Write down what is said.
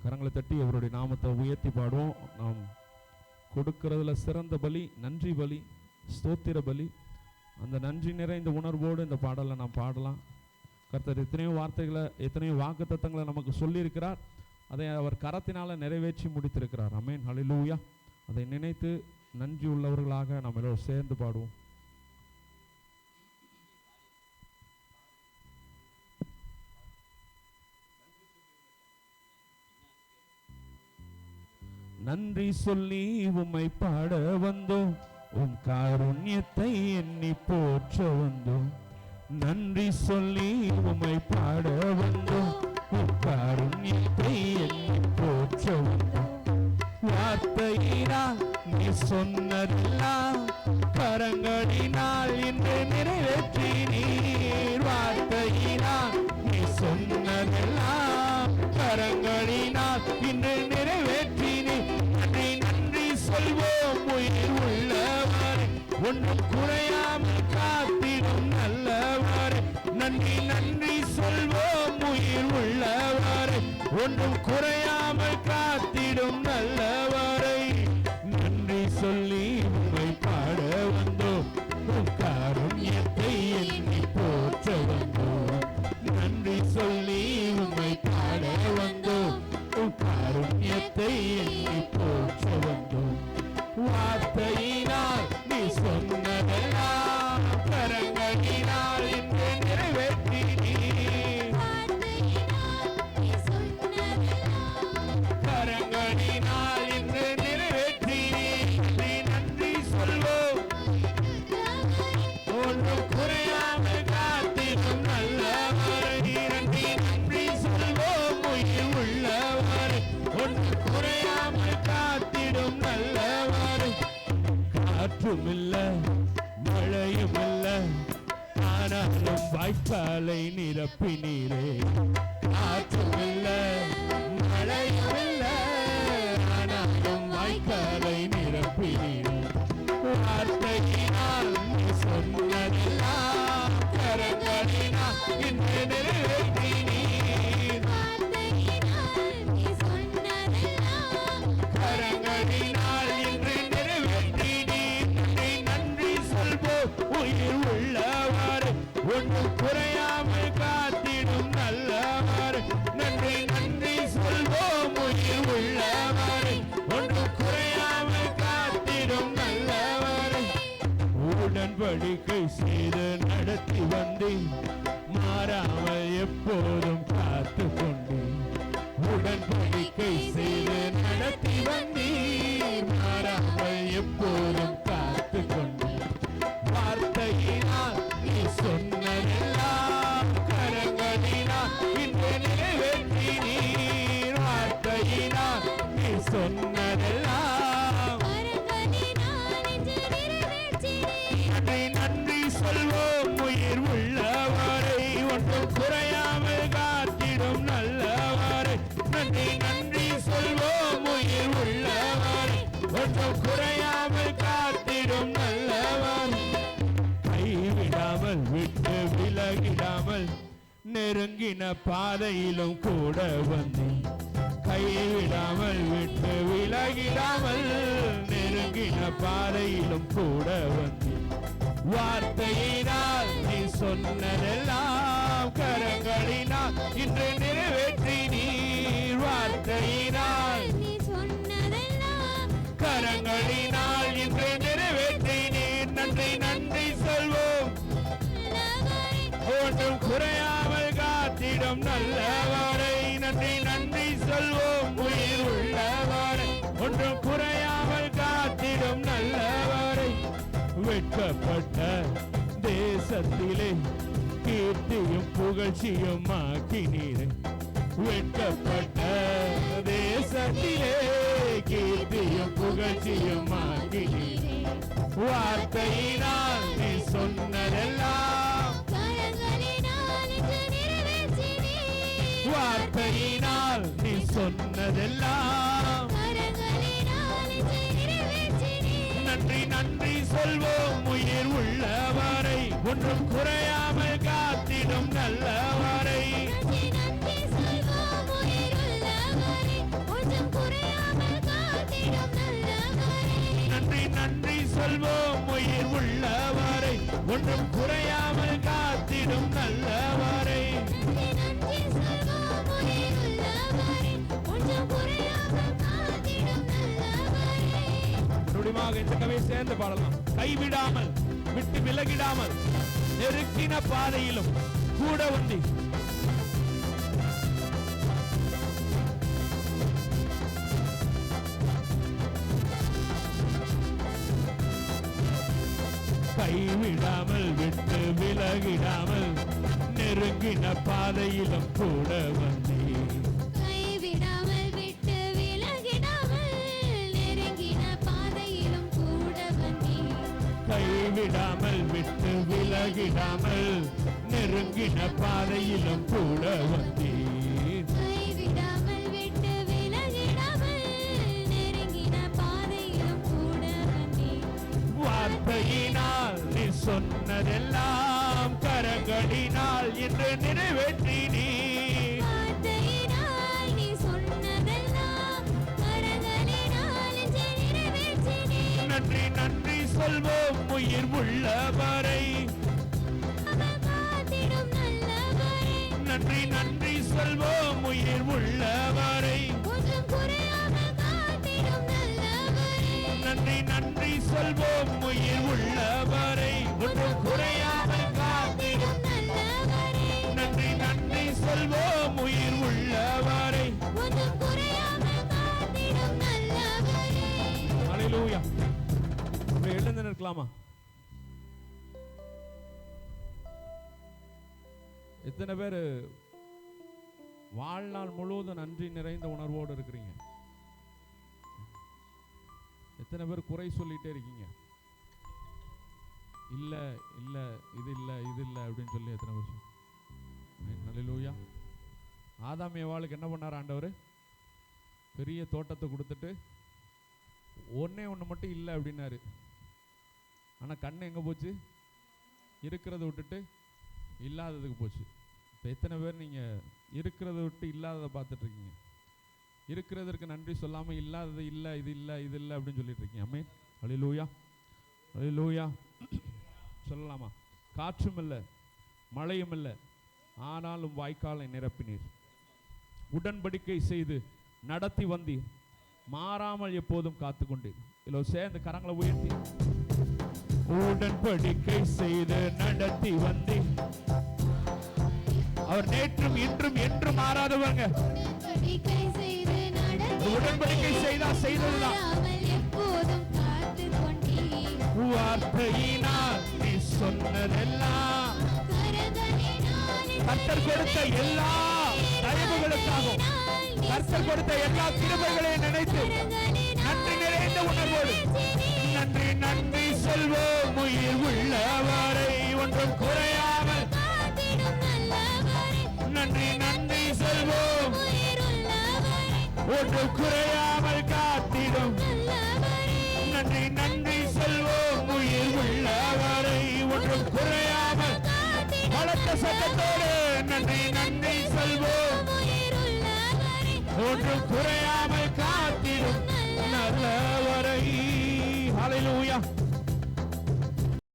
கரங்களை தட்டி அவருடைய நாமத்தை உயர்த்தி பாடுவோம். நாம் கொடுக்கிறதுல சிறந்த பலி நன்றி பலி, ஸ்தோத்திர பலி. அந்த நன்றி நிறைந்த உணர்வோடு இந்த பாடலை நாம் பாடலாம். கர்த்தர் எத்தனையோ வார்த்தைகளை, எத்தனையோ வாக்குத்தத்தங்களை நமக்கு சொல்லியிருக்கிறார். அதை அவர் கரத்தினால் நிறைவேற்றி முடித்திருக்கிறார். ஆமென், ஹல்லேலூயா. அதை நினைத்து நன்றி உள்ளவர்களாக நாம் எல்லோரும் சேர்ந்து பாடுவோம். நன்றி சொல்லி உம்மை பாட வந்தோம், உம் காருண்யத்தை எண்ணி போற்ற வந்தோம். நன்றி சொல்லி உம்மை பாட வந்தோம், உம் காருண்யத்தை எண்ணி போற்ற வந்தோம். வார்த்தையினால் நீ சொன்னதெல்லாம் கரங்களினால் இன்று நிறைவேற்றினீர். வார்த்தையினால் நீ சொன்னதெல்லாம் கரங்களினால் இன்று நிறைவேற்றினீர். நன்றி நன்றி சொல்வோம் உயிர் உள்ளவர், ஒன்றும் குறையாமல் காத்திடும் நல்லவர். நன்றி நன்றி சொல்வோம் உயிர் உள்ளவர், ஒன்றும் குறையாமல் காத்திடும் நல்லவரை. நன்றி சொல்லி உம்மை பாட வந்தோம், உம் காருண்யத்தை எண்ணி போற்ற வந்தோம். நன்றி சொல்லி உம்மை பாட வந்தோம், உம் காருண்யத்தை எண்ணி போற்ற வந்தோம். வார்த்தையினால் நீ சொன்னதெல்லாம் கரங்களினால் இன்று நிறைவேற்றினீர். கரங்களினால் இன்று நிறைவேற்றினீர். நன்றி சொல்வோம், ஒன்றும் குறையாமல் காத்திடும் நல்லவர். நன்றி நன்றி சொல்வோம் உயிர் உள்ளவர், ஒன்றும் குறையாமல் காத்திடும் நல்லவர். காற்றுமில்ல மழையுமில்ல, ஆனாலும் வாய்க்காலை நிரப்பினீரே. காற்றுமில்ல மழையுமில்ல, ஆனாலும் வாய்க்காலை நிரப்பினீரே. வார்த்தையினால் நீ சொன்னதெல்லாம் கரங்களினால் இன்று நிறைவேற்றினீர். கரங்களினால் இன்று நிறைவேற்றினீர். நன்றி நன்றி சொல்வோம் உயிர் உள்ளவர், ஒன்றும் குறையாமல் காத்திடும் நல்லவர். நன்றி நன்றி சொல்வோம் உயிர் உள்ளவர், ஒன்றும் குறையாமல் காத்திடும் நல்லவர். உடன்படிக்கை செய்து நடத்தி வந்தேன், மாறாமல் எப்போதும் காத்து கொண்டேன். உடன்படிக்கை செய்து நடத்தி வந்தேன், மாறாமல் எப்போதும் காத்து கொண்டேன். வார்த்தையினால் நீ சொன்னதெல்லாம் கரங்களினால் இன்று நிறைவேற்றினீர். வார்த்தையினால் நீ சொன்னதெல்லாம் நன்றி நன்றி சொல்வோம் உயிர் உள்ளவரை, ஒன்றும் குறையாமல் காத்திடும் நல்லவரை. நன்றி நன்றி சொல்வோம் உயிர் உள்ளவரை, ஒன்றும் குறையாமல் காத்திடும் நல்லவர். கைவிடாமல் விட்டு விலகிடாமல் நெருங்கின பாதையிலும் கூட வந்தேன். கைவிடாமல் விட்டு விலகிடாமல் நெருங்கின பாதையிலும் கூட வந்தேன். வார்த்தையினால் நீ சொன்னதெல்லாம் கரங்களினால் இன்று நிறைவேற்றினீர். வார்த்தையினால் நீ சொன்னதெல்லாம் கரங்களினால் இன்று நிறைவேற்றினீர். நன்றி நன்றி சொல்வோம், ஒன்றும் குறையாமல் காத்திடும் நல்லவரை. நன்றி நன்றி சொல்வோம் உயிர் உள்ளவரை, ஒன்றும் குறையாமல் காத்திடும் நல்லவரை. வெட்கப்பட்ட தேசத்திலே கீர்த்தியும் புகழ்ச்சியும் ஆக்கினீரே. வெட்கப்பட்ட தேசத்திலே கீர்த்தியும் புகழ்ச்சியும் ஆக்கினீரே. வார்த்தையினால் நீ சொன்னதெல்லாம் வார்த்தையினால் நீ சொன்னதெல்லாம் நன்றி நன்றி சொல்வோம் உயிர் உள்ளவரை, ஒன்றும் குறையாமல் காத்திடும் நல்லவரை. ஒன்றும் குறையாமல் காத்திடும் நல்லவரை. இந்த கவியை சேர்ந்து பாடலாம். கைவிடாமல், விட்டு விலகிடாமல், நெருக்கின பாதையிலும் கூட வந்து கைவிடாமல், விட்டு விலகிடாமல், நெருங்கின பாதையிலும் கூட வந்து கைவிடாமல், விட்டு விலகிடாமல், நெருங்கின பாதையிலும் கூட வந்தீர். கைவிடாமல், விட்டு விலகிடாமல், நெருங்கின பாதையிலும் கூட வந்தீர். வார்த்தையினால் நீ சொன்னதெல்லாம் கரங்களினால் இன்று நிறைவேற்றினீர். வார்த்தையினால் நீ சொன்னதெல்லாம் கரங்களினால் இன்று நிறைவேற்றினீர். நன்றி நன்றி சொல்வோம் உயிர் உள்ளவரை. நன்றி நன்றி சொல்வோம் உயிர் உள்ளவரை. நன்றி நன்றி சொல்வோம் உயிர் உள்ளவரை. ஒன்றும் குறையாமல் காத்திடும் நல்லவரை. நன்றி நன்றி சொல்வோம் உயிர் உள்ளவரை. ஹல்லேலூயா. எழுந்து நிற்கலாமா? எத்தனை பேர் வாழ்நாள் முழுவதும் நன்றி நிறைந்த உணர்வோடு இருக்கிறீங்க? எத்தனை பேர் குறை சொல்லிட்டே இருக்கீங்க? இல்ல இல்ல இது இல்ல இது இல்ல அப்படின்னு சொல்லி எத்தனை பேர்? ஹல்லேலூயா. ஆதாம் ஏவாளுக்கு என்ன பண்ணார் ஆண்டவர்? பெரிய தோட்டத்தை கொடுத்துட்டு ஒன்னே ஒன்று மட்டும் இல்லை அப்படின்னாரு. ஆனால் கண்ணு எங்கே போச்சு? இருக்கிறத விட்டுட்டு இல்லாததுக்கு போச்சு. இப்போ எத்தனை பேர் நீங்கள் இருக்கிறத விட்டு இல்லாததை பார்த்துட்ருக்கீங்க? இருக்கிறதற்கு நன்றி சொல்லாமல் இல்லாதது இல்லை, இது இல்லை, இது இல்லை அப்படின்னு சொல்லிட்டு இருக்கீங்க. ஆமென். ஹல்லேலூயா, ஹல்லேலூயா. சொல்லலாமா? காற்றும் இல்லை, மழையும் இல்லை, ஆனாலும் வாய்க்காலை நிரப்பினீர். உடன்படிக்கை செய்து நடத்தி வந்தீர், மாறாமல் எப்போதும் காத்து கொண்டீர். இல்லை சேர்ந்து கரங்களை உயர்த்தி உடன்படிக்கை செய்து நடத்தி வந்தீர். அவர் நேற்றும் இன்றும் என்றும் மாறாதவங்க. உடன்படிக்கை செய்தா செய்ததுதான். வார்த்தையினால் நீ சொன்னதெல்லாம் கர்த்தர் கொடுத்த எல்லா தயவுகளுக்காகவும் கர்த்தர் கொடுத்த எல்லா கிருபைகளையும் நினைத்து நன்றி நிறைந்த உணர்வோடு நன்றி நன்றி சொல்வோம் உயிர் உள்ளவரை. ஒன்றும் குறையாமல் நன்றி நன்றி சொல்வோம். ஒன்றும் குறையாமல் காத்திடும் நன்றி நன்றி சொல்வோம் உயிர் உள்ளவரை. ஒன்றும் குறையாமல் பலத்த சத்தத்தோடு நன்றி நன்றி சொல்வோம். ஒன்றும் குறையா